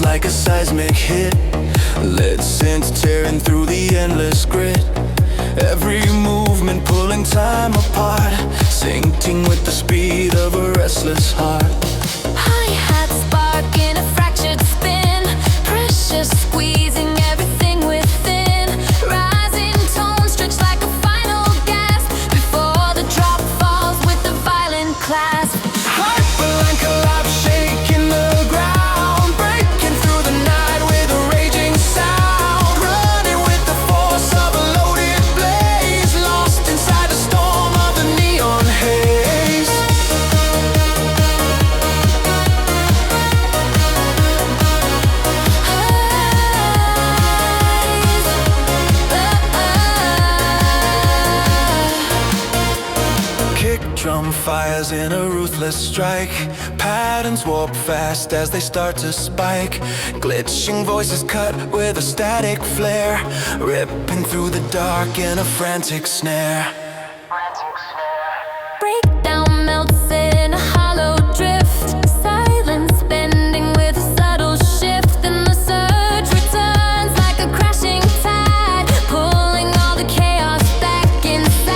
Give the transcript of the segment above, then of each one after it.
like a seismic hit. Lead synths tearing through the endless grid. Every movement pulling time apart, syncing with the speed of a restless heart. Hi-hat spark in a fractured spin, pressure squeezing everything within. Rising tone stretched like a final gasp before the drop falls with the violent clasp. Hyperline collapse, shaking the ground, breaking through the night with a raging sound. Running with the force of a loaded blaze, lost inside the storm of the neon haze. Kick drum fires in a ruthless strike. Patterns warp fast as they start to spike. Glitching voices cut with a static flare, ripping through the dark in a frantic snare. Breakdown melts in a hollow drift, silence bending with a subtle shift. And the surge returns like a crashing tide, pulling all the chaos back inside.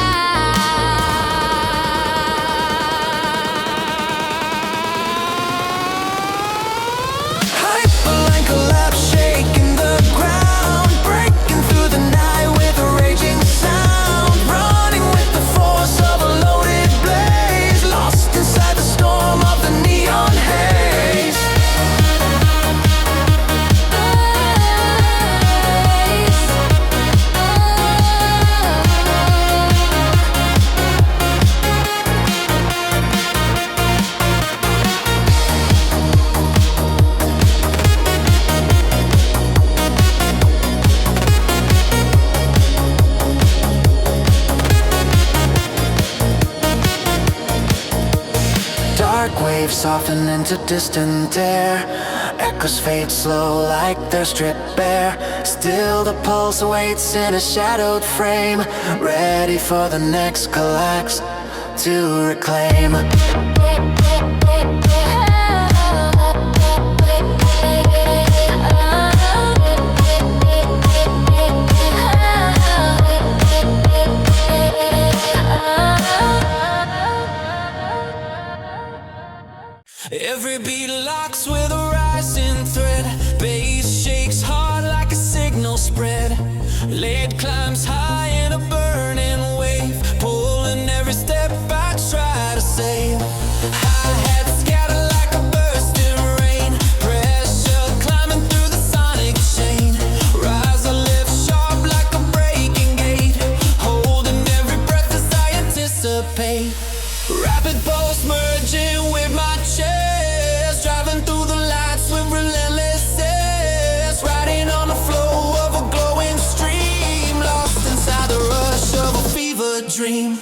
Hyperline collapse, shaking the ground, breaking through the night with a raging sound. Running with the force of a loaded blaze, lost inside the storm of the neon haze. Dark waves soften into distant air. Echoes fade slow like they're stripped bare. Still the pulse awaits in a shadowed frame, ready for the next collapse to reclaim. Every beat locks with a rising thread. Bass shakes hard like a signal spread. Lead climbs high in a burning wave, pulling every step I try to save. Hi-hats scatter like a bursting rain, pressure climbing through the sonic chain. Rise a lift sharp like a breaking gate, holding every breath as I anticipate. Rapid pulse merging with my chest, driving through the lights with relentless zest. Riding on the flow of a glowing stream, lost inside the rush of a fever dream.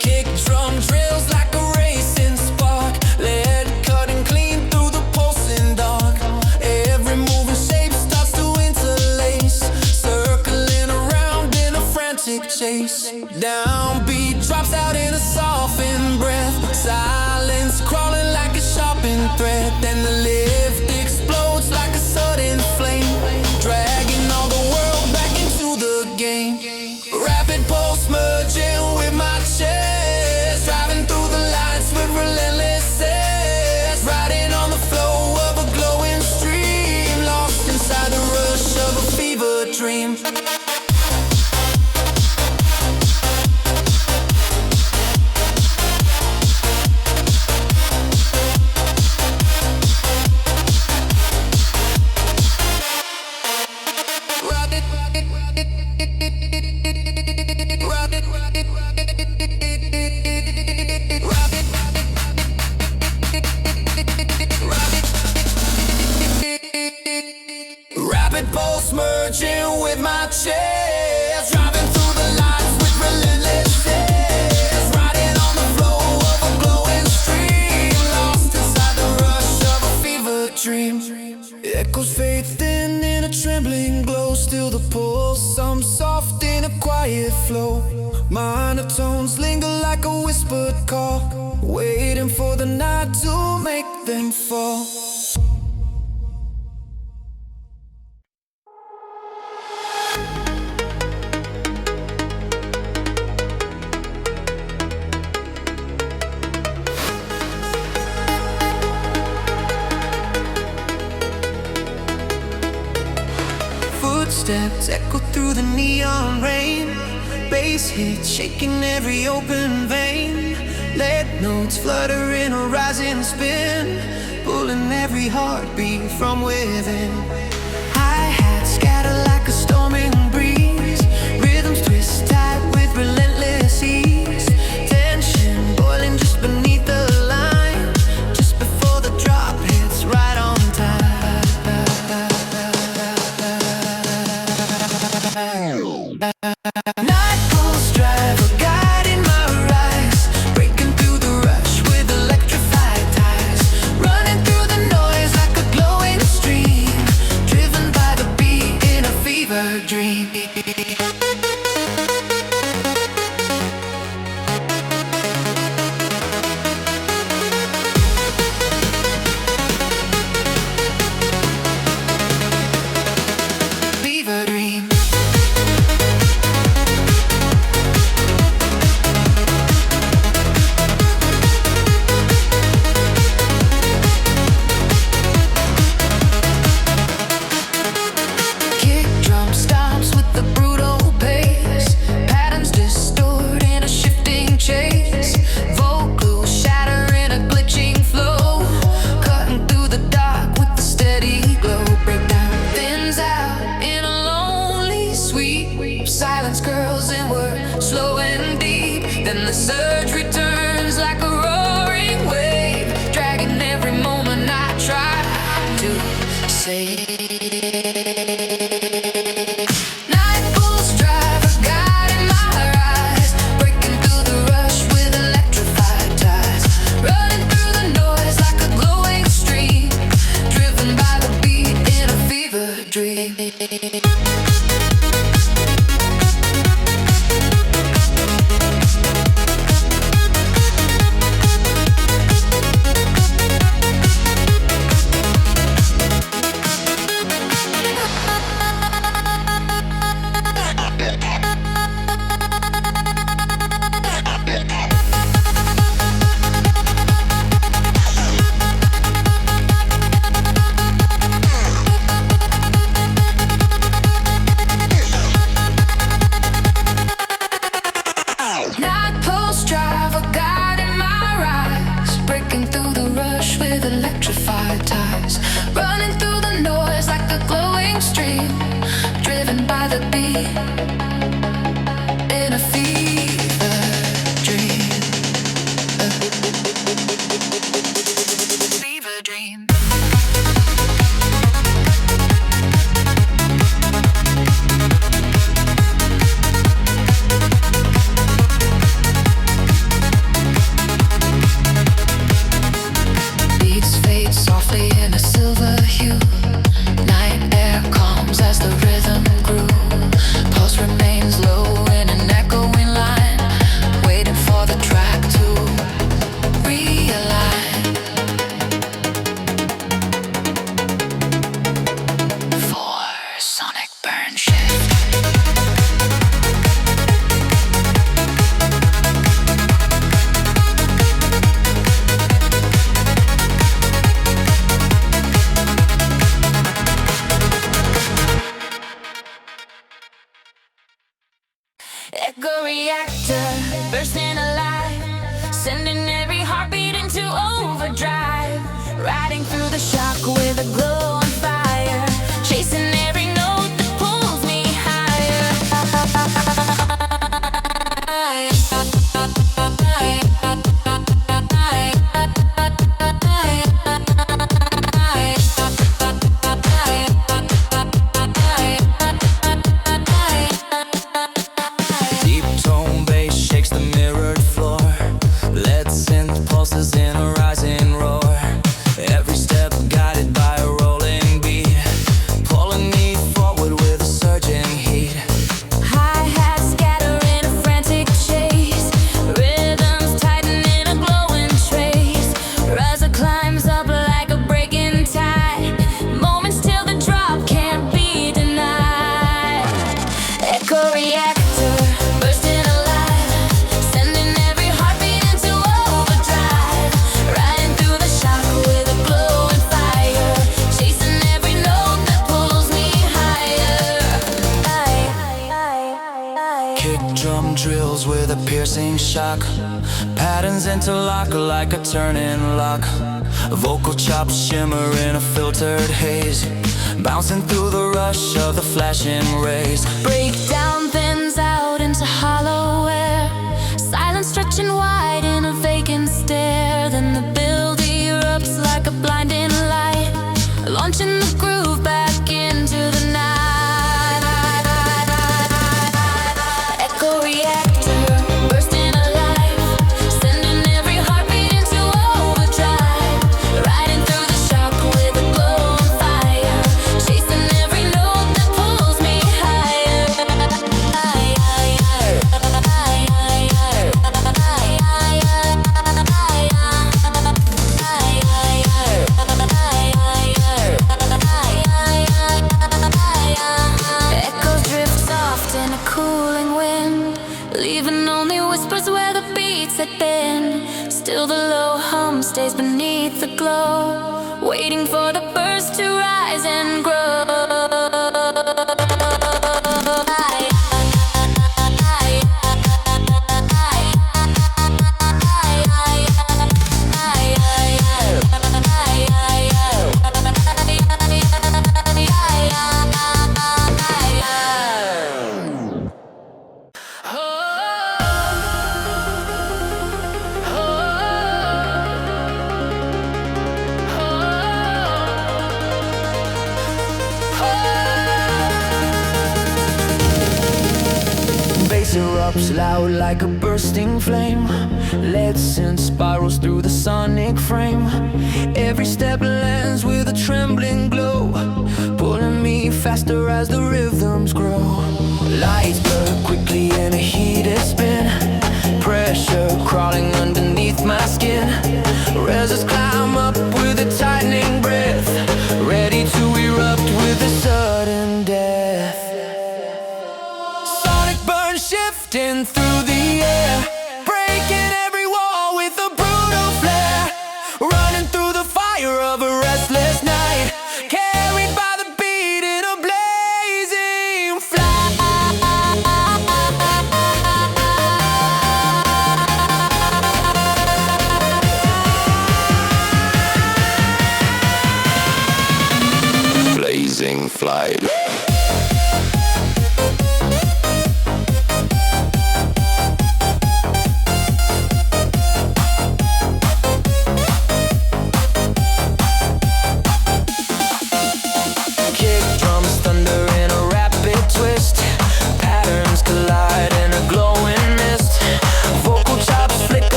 Kick drum drills like a racing spark, lead cutting clean through the pulsing dark. Every moving shape starts to interlace, circling around in a frantic chase. Downbeat drops out in a softened breath, silence crawling like a sharpened thread. Then the lift explodes like a sudden flame, dragging all the world back into the game. Rapid pulse merging with my chest, driving through the lights with relentless zest. Riding on the flow of a glowing stream, lost inside the rush of a fever dream. Rapid pulse merging with my chest, driving through the lights with relentless zest. Riding on the flow of a glowing stream, lost inside the rush of a fever dream. Echoes fade thin in a tremor trembling glow, still the pulse, some soft in a quiet flow. Minor tones linger like a whispered call, waiting for the night to make them fall. Footsteps echo through the neon rain, bass hits shaking every open vein. Lead notes flutter in a rising spin, pulling every heartbeat from within. Hi-hats scatter like a storming breeze, rhythms twist tight with relentless ease. Tension boiling just beneath the line, just before the drop hits right on time. Night pulse drive, a guide in my rise, breaking through the rush with electrified ties, running through the noise like a glowing stream, driven by the beat in a fever dream. Fever dream. Kick drum stomps with the brutal pace, patterns distort in a shifting chase, vocals shatter in a glitching flow, cutting through the dark with the steady glow. Breakdown thins out in a lonely sweep, silence curls inward, slow and deep, then the surge returns like a roaring wave, dragging every moment I try to save. Night pulse drive, a guide in my rise, breaking through the rush with electrified ties, running through the noise like a glowing stream, driven by the beat in a fever dream. Night pulse drive, a guide in my rise, breaking through the rush with electrified ties, running through the noise like a glowing stream, driven by the beat in a fever dream. Fever dream. Beats fade softly in a silver hue, night air calms as the rhythm grew, pulse remains low in an echoing line, waiting for the track to realign. For sonic burn shift. Echo reactor, bursting alive, sending every heartbeat into overdrive, riding through the shock with a glow on fire, chasing every note that pulls me Deep tone bass shakes the mirrored floor, lead synth pulses in a rising roar, every step guided by a rolling drills with a piercing shock. Patterns interlock like a turning lock. Vocal chops shimmer in a filtered haze, bouncing through the rush of the flashing rays. Breakdown thins out into hollow air, silence stretching wide in a vacant stare. Then the build erupts like a blinding light, launching the groove back into the night. Echo reactor bursting alive, sending every heartbeat into overdrive. Riding through the shock with a glow on fire, chasing every note that pulls me higher. Echoes drift soft in a cooling wind, leaving only whispers where the beats had been. Still the low hum stays beneath the glow, waiting for the burst to rise and grow. Bass erupts loud like a bursting flame. Lead synth spirals through the sonic frame. Every step lands with a trembling glow, pulling me faster as the rhythms grow. Lights blur quickly in a heated spin, pressure crawling underneath my skin. Resistors climb up with a tightening breath, ready to erupt with a sudden death. Sonic burn shifting through the air, breaking every wall with a brutal flare. Running through the fire of a restless night, carried by the beat in a blazing flight. Blazing flight.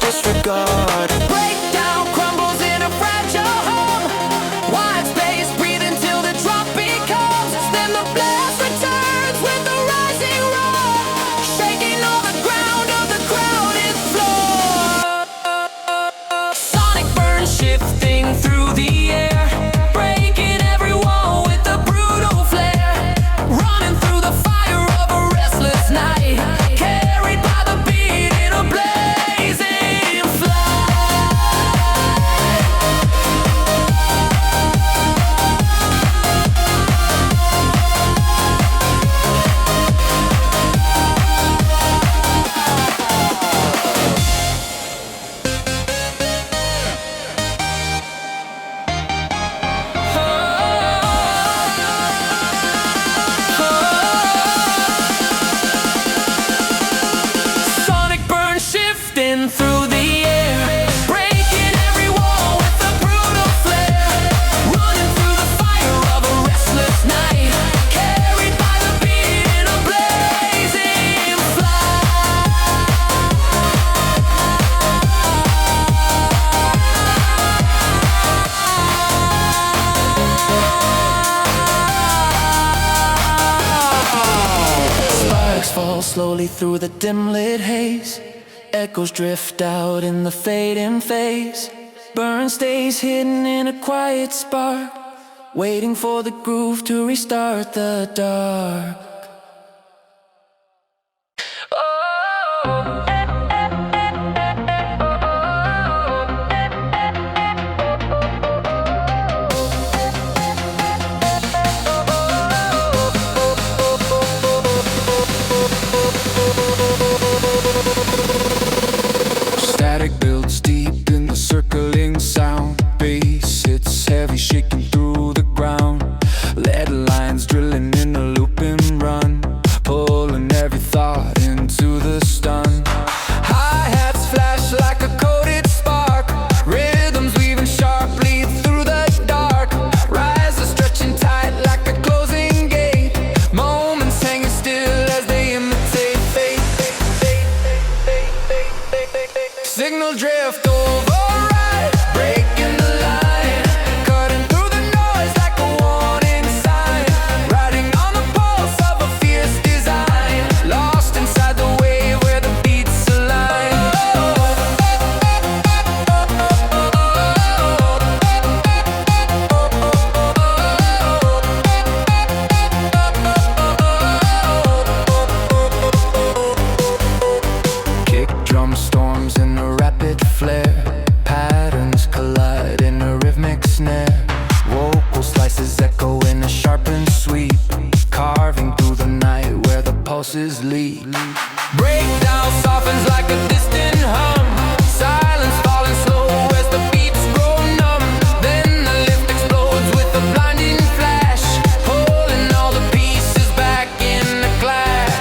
Disregard. Breakdown crumbles in a fragile home, wide space breathing till the drop becomes. Then the blast returns with the rising roar, shaking all the ground of the crowded floor. Sonic burn shifting through the air, breaking every wall with a brutal flare. Running through the fire of a restless night, carried by the beat in a blaze. Through the air, breaking every wall with a brutal flare. Running through the fire of a restless night, carried by the beat in a blazing flight. Sparks fall slowly through the dim lit haze. Echoes drift out in the fading phase. Burn stays hidden in a quiet spark, waiting for the groove to restart the dark. heavy, shaking through the ground. Lead lines drilling in a loop and run, pulling every thought into the stun. Hi-hats flash like a coated spark, rhythms weaving sharply through the dark. Rises stretching tight like a closing gate, moments hanging still as they imitate fate. Signal drift override, breaking the line, cutting through the noise like a warning sign. Riding on the pulse of a fierce design, lost inside the wave where the beats align. Kick drum storms in a rapid flare, patterns collide in a rhythmic snare. Vocal slices echo in a sharpened sweep, carving through the night where the pulses leap. Breakdown softens like a distant hum, silence falling slow as the beats grow numb. Then the lift explodes with a blinding flash, pulling all the pieces back in the clash.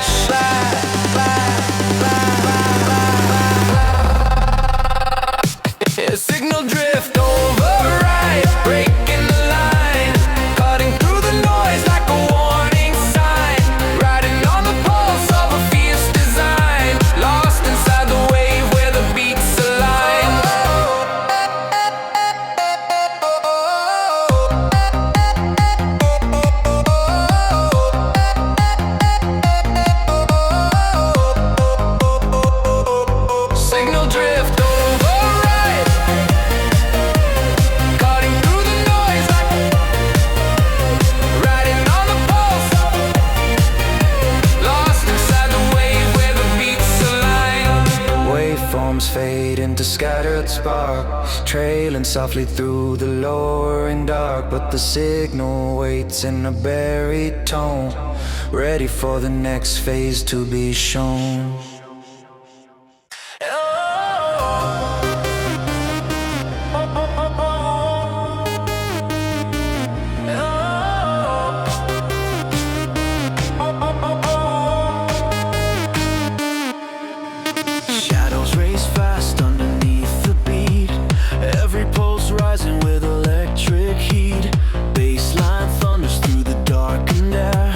Signal drift override, breaking the line, cutting through the noise like a warning sign. Riding on the pulse of a fierce design, lost inside the wave where the beats align. Signal drift override, cutting through the noise like riding on the pulse, lost inside the wave where the beats align. Waveforms fade into scattered sparks, trailing softly through the lowering dark. But the signal waits in a buried tone, ready for the next phase to be shown. Shadows race fast underneath the beat, every pulse rising with electric heat. Bassline thunders through the darkened air,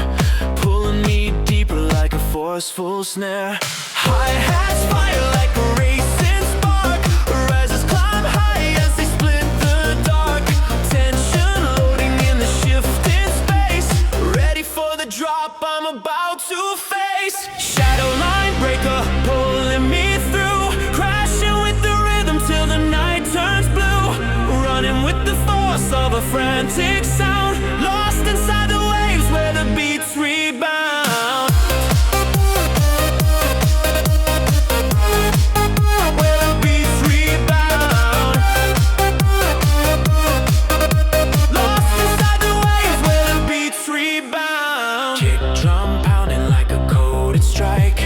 pulling me deeper like a forceful snare. Hi-hats fire like a racing spark, rises climb high as they split the dark. Tension loading in the shifting space, ready for the drop I'm about to face. Shadow line breaker pulling me through, crashing with the rhythm till the night turns blue. Running with the force of a frantic sound, lost inside the waves where the beats rebound. Where the beats rebound, lost inside the waves where the beats rebound. Kick drum pounding like a coded strike,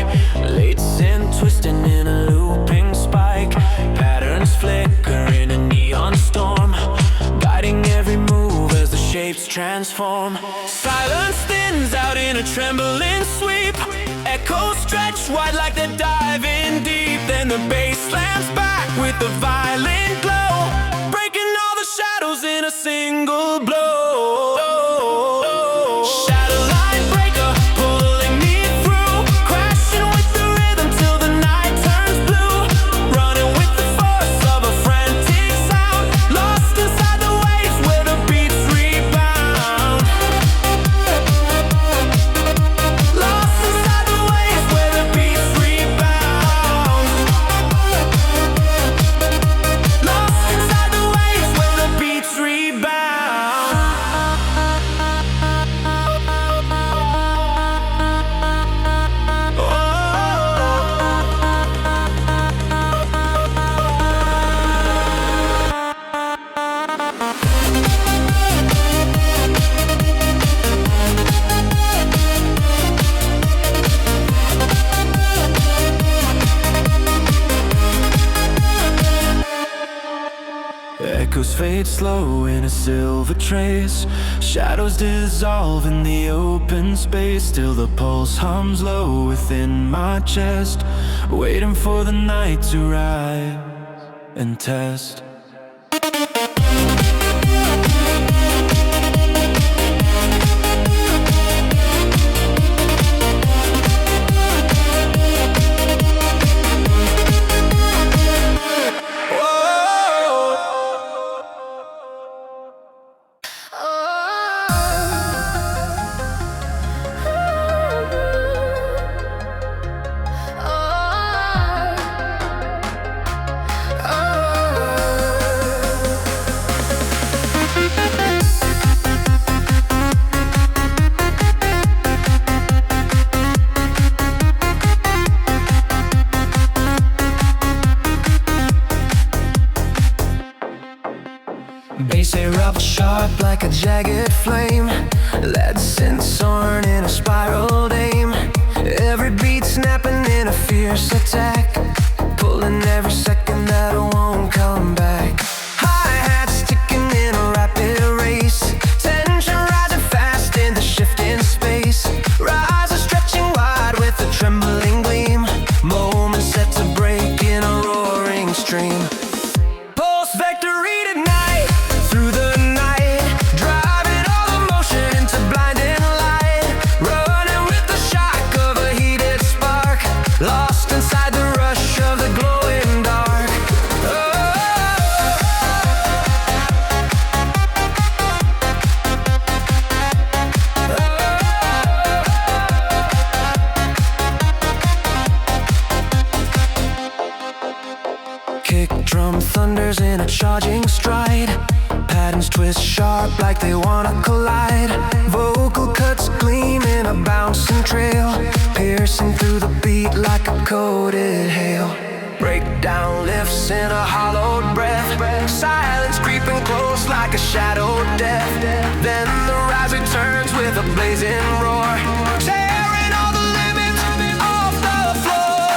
late synth twisting in a looping spike. Patterns flicker in a neon storm, guiding every move as the shapes transform. Silence thins out in a trembling sweep, echoes stretch wide like they're diving deep. Then the bass slams back with a violent glow, breaking all the shadows in a single blow. Shadow line breaker pulling me through, crashing with the rhythm till the night turns blue. Running with the force of a frantic sound, lost inside the waves where the beats rebound. Lost inside the waves where the beats rebound. Lost inside the fade slow in a silver trace. Shadows dissolve in the open space. Still the pulse hums low within my chest, waiting for the night to rise and test. Bass erupt sharp like a jagged flame. Lead synth soaring in a spiraled aim. Every beat snapping in a fierce attack, pulling every second that won't come back. Hi-hats ticking in a rapid race. Tension rising fast in the shifting space. Rises stretching wide with a trembling gleam. Moments set to break in a roaring stream. Pulse victory tonight. Through the night, driving all emotion into blinding light. Running with the shock of a heated spark, lost inside the rush of the glowing dark. Kick drum thunders in a charging stride. Patterns twist sharp like they wanna collide. Vocal cuts gleam in a bouncing trail, piercing through the beat like a coated hail. Breakdown lifts in a hollowed breath. Silence creeping close like a shadowed death. Then the rise returns with a blazing roar, tearing all the limits off the floor.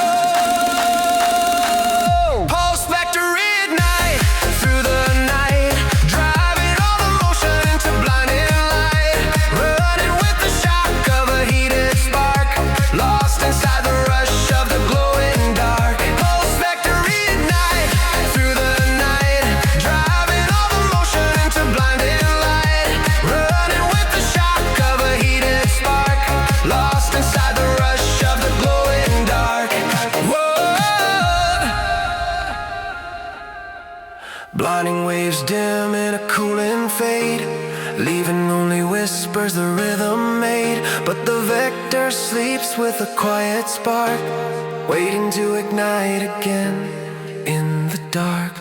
Pulse factory at night. Through the night, driving all the motion into blinding light. Running with the shock of a heated spark, lost inside the rush of the glowing dark. Pulse factory at night. Through the night, driving all the motion into blinding light. Running with the shock of a heated spark, lost inside the rush of the glowing dark. Whoa. Blinding waves dim in a cooling fade, leaving only whispers the rhythm made. But the vector sleeps with a quiet spark, waiting to ignite again in the dark.